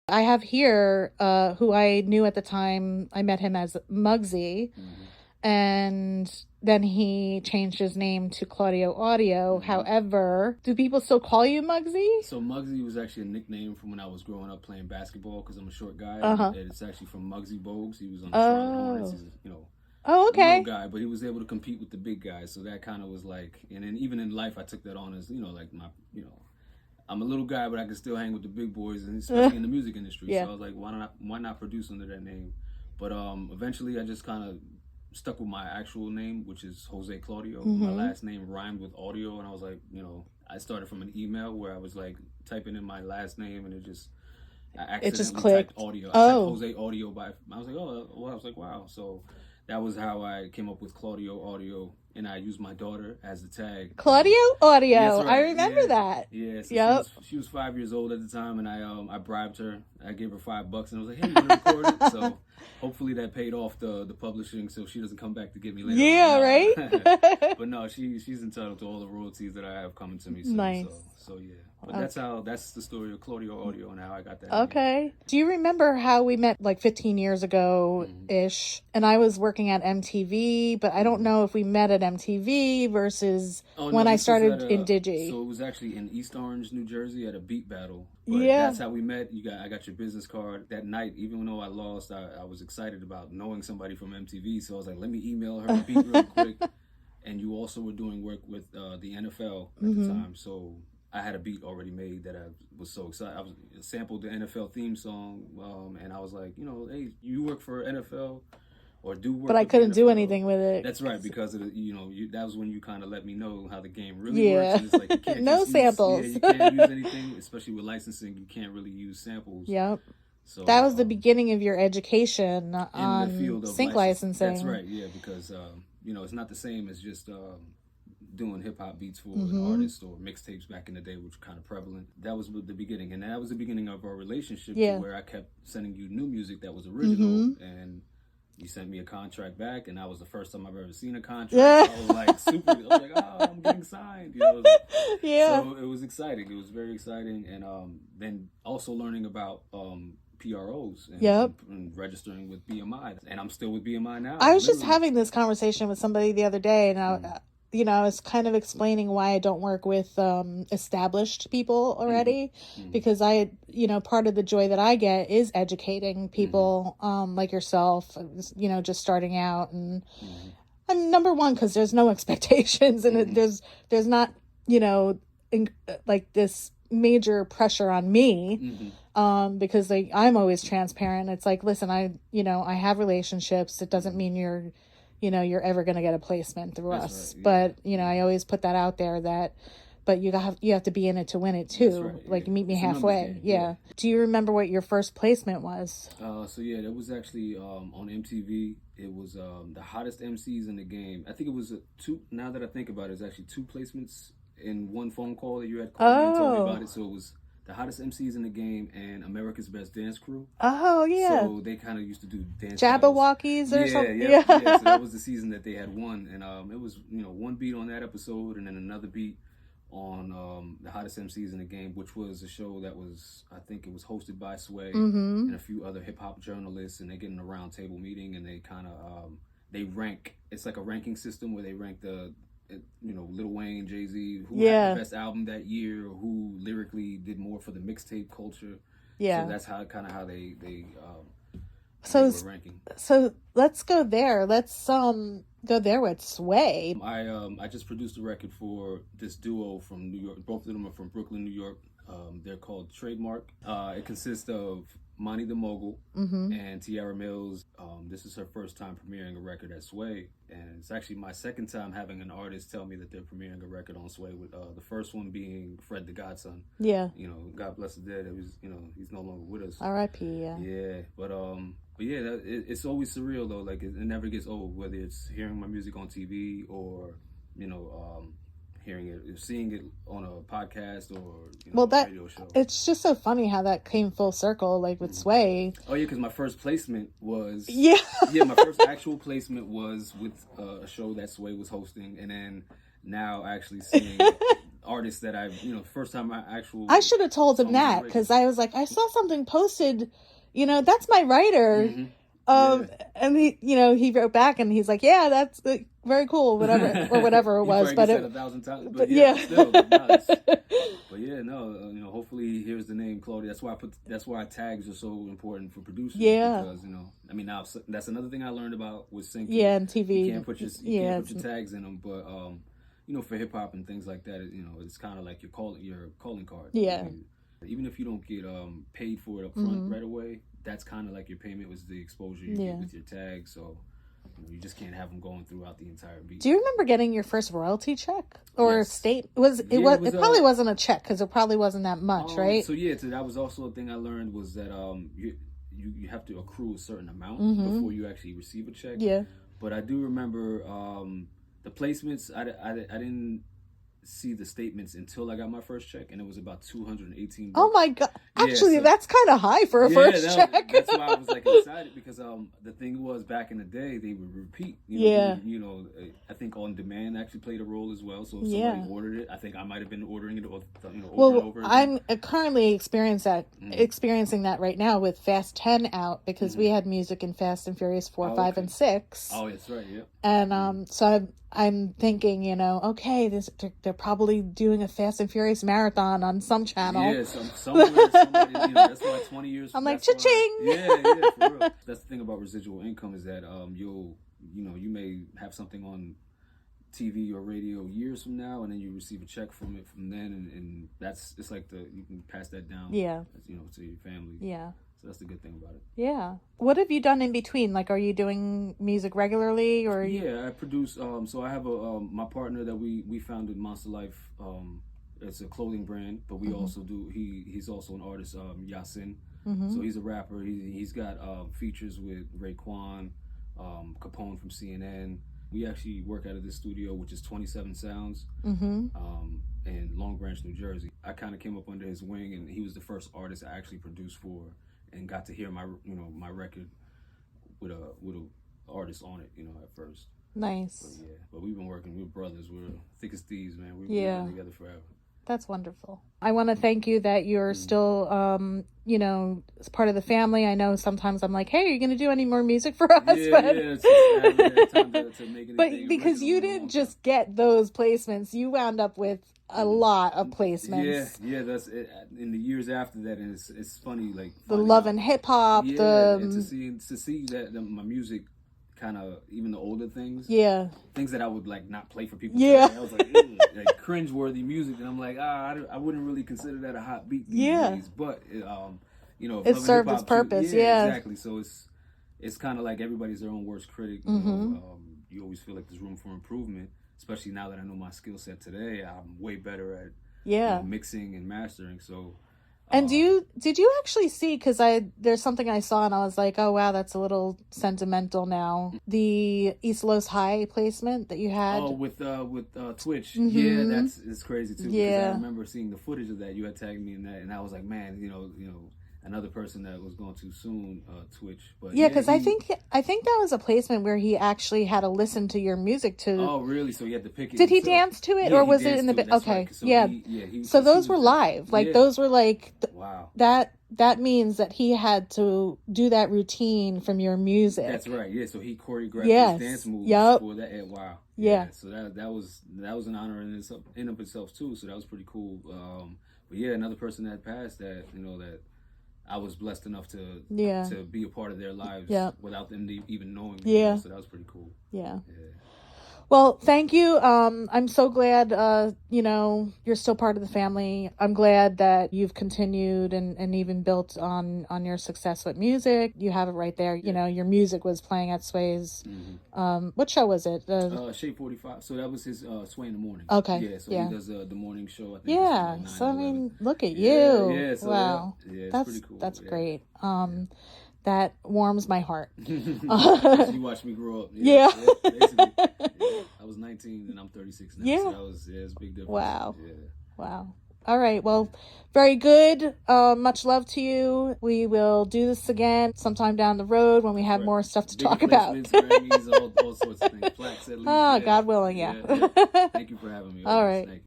I have here who I knew at the time. I met him as Muggsy, and then he changed his name to Claudio Audio. However, do people still call you Muggsy? So Muggsy was actually a nickname from when I was growing up playing basketball because I'm a short guy. Uh-huh. And it's actually from Muggsy Bogues. He was on the Charlotte Hornets. He's, Oh, okay. little guy, but he was able to compete with the big guys. So that kind of was like, and then even in life, I took that on as, like my, I'm a little guy, but I can still hang with the big boys, and especially in the music industry. Yeah. So I was like, why not produce under that name? But eventually, I just kind of stuck with my actual name, which is Jose Claudio. My last name rhymed with audio, and I was like, I started from an email where I was like typing in my last name, and I accidentally clicked. typed audio. I typed Jose Audio I was like, wow. So that was how I came up with Claudio Audio, and I used my daughter as the tag. Claudio Audio. Yeah, that's right. I remember that. Yeah, so Yep. she was 5 years old at the time, and I bribed her. I gave her $5, and I was like, "Hey, you gonna record it?" So hopefully that paid off the publishing, so she doesn't come back to get me later. Yeah, right. But no, she's entitled to all the royalties that I have coming to me. Nice. So yeah. But that's the story of Claudio Audio and how I got that. Okay. Name. Do you remember how we met like 15 years ago ish? And I was working at MTV, but I don't know if we met at MTV versus when I started in Digi. So it was actually in East Orange, New Jersey at a beat battle. But that's how we met. I got your business card that night. Even though I lost, I was excited about knowing somebody from MTV. So I was like, let me email her a beat real quick. And you also were doing work with the NFL at the time. So I had a beat already made that I was so excited. I was sampled the NFL theme song, and I was like, hey, you work for NFL or do work. But I couldn't do anything with it. That's right, because of that was when you kind of let me know how the game really works. And it's like you can't no samples. You can't use anything, especially with licensing. You can't really use samples. Yep. So that was the beginning of your education on the field of sync licensing. That's right. Yeah, because it's not the same as just doing hip-hop beats for an artist or mixtapes back in the day, which were kind of prevalent. That was the beginning, and that was the beginning of our relationship, to where I kept sending you new music that was original, and you sent me a contract back, and that was the first time I've ever seen a contract. So I was like super, I was like, oh, I'm getting signed. So it was exciting. It was very exciting, and then also learning about PROs and registering with BMI, and I'm still with BMI now. I was just having this conversation with somebody the other day, and I was kind of explaining why I don't work with established people already, because part of the joy that I get is educating people like yourself, just starting out, and I'm number one because there's no expectations, and there's not like this major pressure on me. Because I'm always transparent. It's like, listen, I have relationships. It doesn't mean you're ever going to get a placement through us. Right, But, I always put that out there but you have to be in it to win it too. Right, like meet me halfway. Yeah. Do you remember what your first placement was? That was actually on MTV. It was the hottest MCs in the game. I think it was now that I think about it, it's actually 2 placements in one phone call that you had called me and told me about it. So it was the hottest MCs in the game and America's Best Dance Crew. Oh, yeah. So they kind of used to do dance Jabberwockies or something. Yeah. So that was the season that they had won. And it was, one beat on that episode and then another beat on the hottest MCs in the game, which was a show that was, I think it was hosted by Sway and a few other hip-hop journalists. And they get in a round table meeting and they kind of, they rank. It's like a ranking system where they rank the Lil Wayne, Jay-Z, who had the best album that year, or who lyrically did more for the mixtape culture. Yeah. So that's how they were ranking. So let's go there. Let's go there with Sway. I just produced a record for this duo from New York. Both of them are from Brooklyn, New York. They're called Trademark. It consists of Monty the Mogul and Tiara Mills. This is her first time premiering a record at Sway, and it's actually my second time having an artist tell me that they're premiering a record on Sway. With the first one being Fred the Godson. Yeah. God bless the dead. It was he's no longer with us. R.I.P. Yeah. Yeah, but yeah, it's always surreal though. Like it never gets old, whether it's hearing my music on TV or hearing it, seeing it on a podcast or a radio show. It's just so funny how that came full circle, like with Sway. Oh yeah, because my first placement was my first actual placement was with a show that Sway was hosting, and then now actually seeing artists that first time I should have told him songs that, were written. because I was like, I saw something posted, that's my writer. Mhm. And he wrote back and he's like, yeah, that's very cool, whatever it You was. probably But said 1,000 times, but yeah. Still, but no, but yeah, no, hopefully he hears the name Claudia. That's why tags are so important for producers. Yeah. Because now that's another thing I learned about with syncing. Yeah, and TV. You can't put your tags in them, but for hip hop and things like that, it's kind of like your calling card. Yeah. Even if you don't get paid for it up front right away, that's kind of like your payment was the exposure you get with your tag. So you just can't have them going throughout the entire beat. Do you remember getting your first royalty check or Yes. state? It probably wasn't a check, because it probably wasn't that much, right? So that was also a thing I learned, was that you have to accrue a certain amount before you actually receive a check. Yeah. But I do remember the placements. I didn't see the statements until I got my first check, and it was about $218. Oh my God! Actually, so- that's kind of high for a first check. That's why I was like excited, because the thing was, back in the day they would repeat. I think on demand actually played a role as well. So if somebody ordered it, I think I might have been ordering it over and over. I'm currently experiencing that right now with Fast 10 out, because we had music in Fast and Furious 4, 5, and 6. Oh, that's right. Yeah. And so I'm thinking, okay, they're probably doing a Fast and Furious marathon on some channel. Yeah, somewhere somebody, that's like 20 years. I'm like, cha-ching! Yeah, for real. That's the thing about residual income, is that you may have something on TV or radio years from now, and then you receive a check from it from then, and it's like you can pass that down. Yeah. To your family. Yeah. So that's the good thing about it. Yeah. What have you done in between? Like, are you doing music regularly, or? Yeah, I produce. So I have my partner that we founded, Monster Life. It's a clothing brand, but we also do. He's also an artist, Yasin. So he's a rapper. He's got features with Raekwon, Capone from CNN. We actually work out of this studio, which is 27 Sounds, in Long Branch, New Jersey. I kind of came up under his wing, and he was the first artist I actually produced for, and got to hear my record with a artist on it, at first. Nice. But we've been working. We're brothers. We're thick as thieves, man. We've been together forever. That's wonderful. I want to thank you that you're still, as part of the family. I know sometimes I'm like, hey, are you going to do any more music for us? It's just time to make it. But because you didn't just get those placements, you wound up with a lot of placements. Yeah, that's it. In the years after that, and it's funny, like the Love and Hip Hop, and to see that my music, kind of, even the older things, things that I would like not play for people. I was like, like cringe-worthy music, and I'm like, I wouldn't really consider that a hot beat these days, but it served its purpose. Exactly. So it's kind of like everybody's their own worst critic. You always feel like there's room for improvement. Especially now that I know my skill set today, I'm way better at mixing and mastering. So, and did you actually see? Because there's something I saw and I was like, oh wow, that's a little sentimental now. The East Los High placement that you had. Oh, with Twitch. Yeah, it's crazy too. Yeah, I remember seeing the footage of that. You had tagged me in that, and I was like, man, another person that was going too soon, Twitch. But because I think that was a placement where he actually had to listen to your music to. Oh, really? So he had to pick it. Did he dance to it, or was it in the? Okay, right. So those were live. Like those were like. Wow. That means that he had to do that routine from your music. That's right. Yeah. So he choreographed his dance moves for that. Wow. Yeah. So that was an honor in of itself too. So that was pretty cool. But yeah, another person that passed that that I was blessed enough to be a part of their lives without them even knowing me. Yeah. So that was pretty cool. Yeah. Well, thank you. I'm so glad, you're still part of the family. I'm glad that you've continued and even built on your success with music. You have it right there. Your music was playing at Sway's. What show was it? Shade 45. So that was his Sway in the Morning. Okay. Yeah. So he does the morning show. I think yeah. It's like 9, So I 11. mean, look at you. Yeah. So wow. It's that's pretty cool. That's great. That warms my heart. So you watched me grow up. Yeah. Basically. I was 19 and I'm 36 now. Yeah. So it's a big difference. Wow. Yeah. Wow. All right. Well, very good. Much love to you. We will do this again sometime down the road when we have more stuff to talk about. Grammys, all sorts of things. Plaques, at least. God willing, yeah. Thank you for having me. All right. Thank you.